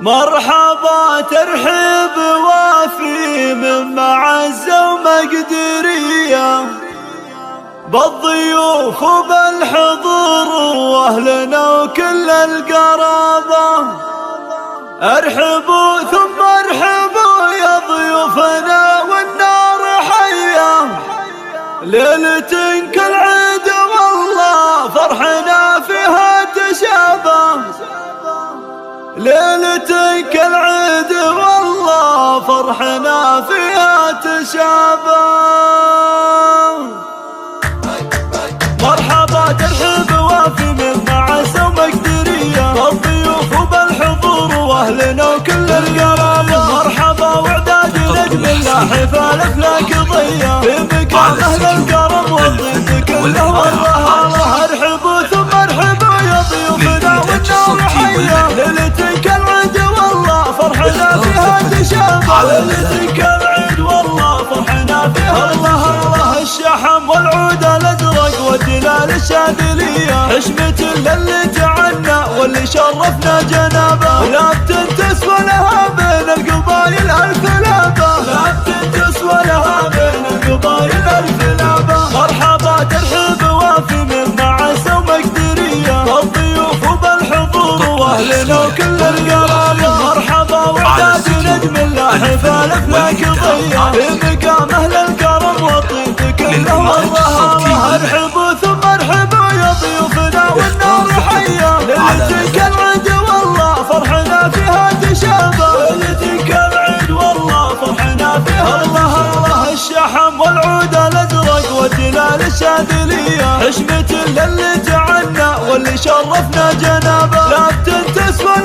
مرحبا ترحيب وافي من معزة ومقدرية بالضيوف وبالحضور واهلنا وكل القرابة. ارحبوا ثم ارحبوا يا ضيوفنا والنار حية، ليلة كالعيد والله فرحنا فيها تشابه. ليلة كالعيد والله فرحنا فيها تشابه. مرحبا ترحيب وافي من معزة ومقدرية بالضيوف وبالحضور واهلنا وكل القرابة. مرحبا واعداد نجم الله حفال افلاك ضية في مقام اهل الكرم والضيف كله والله الله. ارحبوا ثم ارحبوا يا ضيوفنا والنار حية، ليلة كالعيد والله فرحنا فيها تشابه. ليلة كالعيد والله فرحنا فيها الله الله. الشحم والعود الازرق والدلال الشاذلية حشمة للي تعنى واللي شرفنا جنابه. لا تسوى لها بين القبايل الف لابه، لا تسوى لها بين القبايل الف لابه. مرحبا ترحيب وافي من معزة ومقدرية بالضيوف وبالحضور واهلنا وكل القرابة. مرحبا واعداد نجم الله حفال افلاك ضية في مقام اهل الكرم والطيب كله والله. ارحبوا ثم ارحبوا يا ضيوفنا والنار حية، ليلة كالعيد والله فرحنا فيها تشابه. ليلة كالعيد والله فرحنا فيها الله الله. الشحم والعود الازرق والدلال الشاذلية حشمة للي تعنى واللي شرفنا جنابه. لا تسوى